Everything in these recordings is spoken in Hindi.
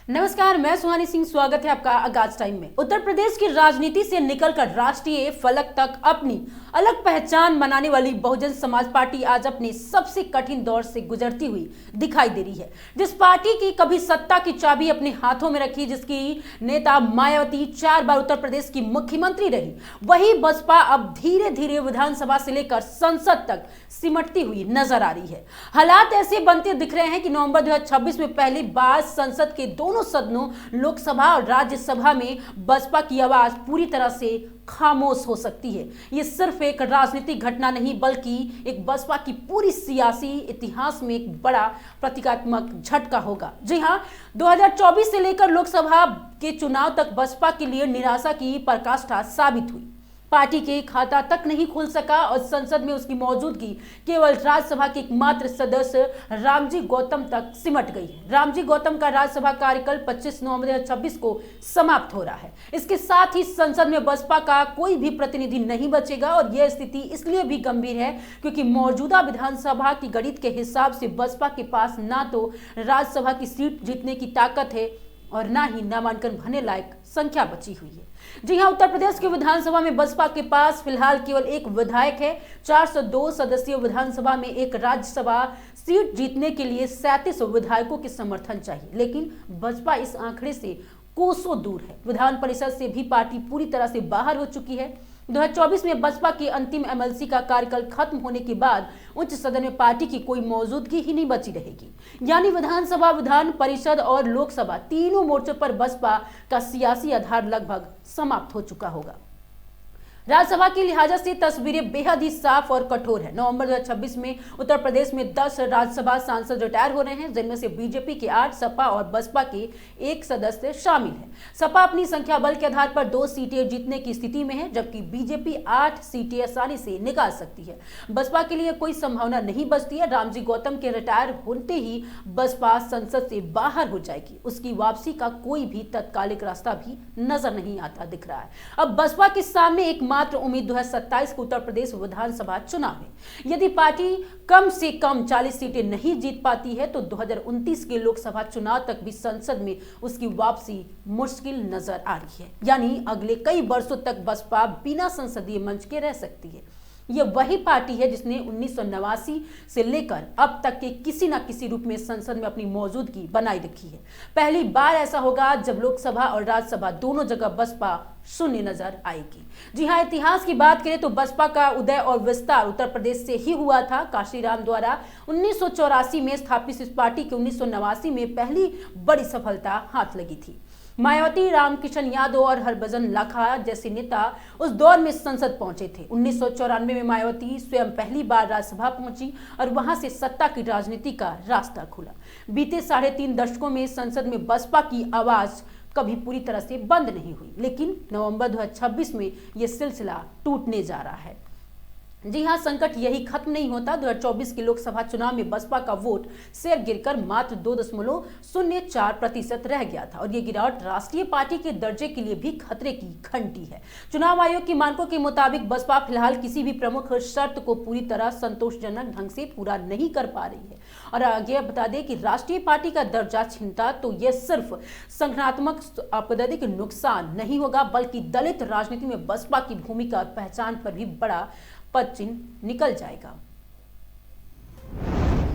नमस्कार, मैं सुहानी सिंह। स्वागत है आपका आगाज टाइम में। उत्तर प्रदेश की राजनीति से निकलकर राष्ट्रीय फलक तक अपनी अलग पहचान बनाने वाली बहुजन समाज पार्टी आज अपने सबसे कठिन दौर से गुजरती हुई दिखाई दे रही है। जिस पार्टी की कभी सत्ता की चाबी अपने हाथों में रखी, जिसकी नेता मायावती 4 बार उत्तर प्रदेश की मुख्यमंत्री रही, वही बसपा अब धीरे धीरे विधानसभा से लेकर संसद तक सिमटती हुई नजर आ रही है। हालात ऐसे बनते दिख रहे हैं कि नवंबर 2026 में पहली बार संसद के दोनों सदनों लोकसभा और राज्यसभा में बसपा की आवाज पूरी तरह से खामोश हो सकती है। ये सिर्फ एक राजनीतिक घटना नहीं, बल्कि एक बसपा की पूरी सियासी इतिहास में एक बड़ा प्रतीकात्मक झटका होगा। जी हां, 2024 से लेकर लोकसभा के चुनाव तक बसपा के लिए निराशा की पराकाष्ठा साबित हुई। पार्टी के खाता तक नहीं खुल सका और संसद में उसकी मौजूदगी केवल राज्यसभा के एकमात्र सदस्य रामजी गौतम तक सिमट गई है। रामजी गौतम का राज्यसभा कार्यकाल 25 नवंबर 2026 को समाप्त हो रहा है। इसके साथ ही संसद में बसपा का कोई भी प्रतिनिधि नहीं बचेगा और यह स्थिति इसलिए भी गंभीर है क्योंकि मौजूदा विधानसभा की गणित के हिसाब से बसपा के पास ना तो राज्यसभा की सीट जीतने की ताकत है और ना ही नामांकन भरने लायक संख्या बची हुई है। जी हां, उत्तर प्रदेश की विधानसभा में बसपा के पास फिलहाल केवल एक विधायक है। 402 सदस्यीय विधानसभा में एक राज्यसभा सीट जीतने के लिए 37 विधायकों के समर्थन चाहिए, लेकिन बसपा इस आंकड़े से कोसों दूर है। विधान परिषद से भी पार्टी पूरी तरह से बाहर हो चुकी है। 2024 में बसपा की अंतिम एमएलसी का कार्यकाल खत्म होने के बाद उच्च सदन में पार्टी की कोई मौजूदगी ही नहीं बची रहेगी। यानी विधानसभा, विधान परिषद और लोकसभा तीनों मोर्चों पर बसपा का सियासी आधार लगभग समाप्त हो चुका होगा। राज्यसभा की लिहाजा से तस्वीरें बेहद ही साफ और कठोर है। नवंबर 2026 में उत्तर प्रदेश में 10 राज्यसभा सांसद रिटायर हो रहे हैं, जिनमें से बीजेपी के 8, सपा और बसपा के 1 सदस्य शामिल हैं। सपा अपनी संख्या बल के आधार पर 2 सीटें जीतने की स्थिति में है, जबकि बीजेपी 8 सीटें आसानी से निकाल सकती है। बसपा के लिए कोई संभावना नहीं बचती है। रामजी गौतम के रिटायर होते ही बसपा संसद से बाहर हो जाएगी। उसकी वापसी का कोई भी तात्कालिक रास्ता भी नजर नहीं आता दिख रहा है। अब बसपा के सामने एक मात्र उम्मीद 2027 को उत्तर प्रदेश विधानसभा चुनाव है। यदि पार्टी कम से कम 40 सीटें नहीं जीत पाती है तो 2029 के लोकसभा चुनाव तक भी संसद में उसकी वापसी मुश्किल नजर आ रही है। यानी अगले कई वर्षों तक बसपा बिना संसदीय मंच के रह सकती है। यह वही पार्टी है जिसने 1989 से लेकर अब तक के किसी न किसी रूप में संसद में अपनी मौजूदगी बनाई रखी है। पहली बार ऐसा होगा जब लोकसभा और राज्यसभा दोनों जगह बसपा शून्य नजर आएगी। जी हां, इतिहास की बात करें तो बसपा का उदय और विस्तार उत्तर प्रदेश से ही हुआ था। काशीराम द्वारा 1984 में स्थापित इस पार्टी की 1989 में पहली बड़ी सफलता हाथ लगी थी। मायावती, रामकिशन यादव और हरभजन लाखा जैसे नेता उस दौर में संसद पहुंचे थे। 1994 में मायावती स्वयं पहली बार राज्यसभा पहुंची और वहां से सत्ता की राजनीति का रास्ता खुला। बीते 3.5 दशकों में संसद में बसपा की आवाज कभी पूरी तरह से बंद नहीं हुई, लेकिन नवंबर 2026 में यह सिलसिला टूटने जा रहा है। जी हां, संकट यही खत्म नहीं होता। 2024 के लोकसभा चुनाव में बसपा का वोट शेयर गिरकर मात्र 2.04% रह गया था और ये गिरावट राष्ट्रीय पार्टी के दर्जे के लिए भी खतरे की घंटी है। चुनाव आयोग की मानकों के मुताबिक बसपा फिलहाल किसी भी प्रमुख शर्त को पूरी तरह संतोषजनक ढंग से पूरा नहीं कर पा रही है। और आगे बता दें कि राष्ट्रीय पार्टी का दर्जा छिनता तो यह सिर्फ संगठनात्मक आपराधिक नुकसान नहीं होगा, बल्कि दलित राजनीति में बसपा की भूमिका और पहचान पर भी बड़ा पदचिन्ह निकल जाएगा।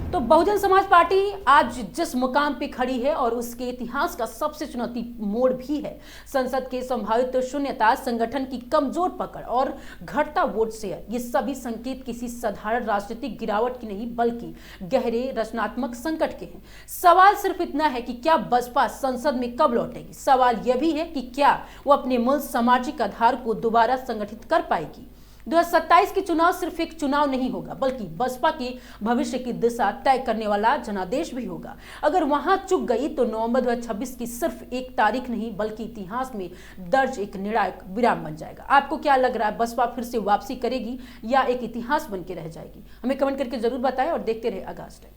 तो बहुजन समाज पार्टी आज जिस मुकाम पे खड़ी है और उसके इतिहास का सबसे चुनौती मोड़ भी है, संसद के संभावित शून्यता, संगठन की कमजोर पकड़ और घटता वोट शेयर, ये सभी संकेत किसी साधारण राजनीतिक गिरावट की नहीं बल्कि गहरे रचनात्मक संकट के हैं। सवाल सिर्फ इतना है कि क्या बसपा संसद में कब लौटेगी। सवाल यह भी है कि क्या वो अपने मूल सामाजिक आधार को दोबारा संगठित कर पाएगी। 2027 के चुनाव सिर्फ एक चुनाव नहीं होगा, बल्कि बसपा की भविष्य की दिशा तय करने वाला जनादेश भी होगा। अगर वहां चूक गई तो नवंबर 2026 की सिर्फ एक तारीख नहीं बल्कि इतिहास में दर्ज एक निर्णायक विराम बन जाएगा। आपको क्या लग रहा है, बसपा फिर से वापसी करेगी या एक इतिहास बन के रह जाएगी? हमें कमेंट करके जरूर बताएं और देखते रहे आगाज टाइम।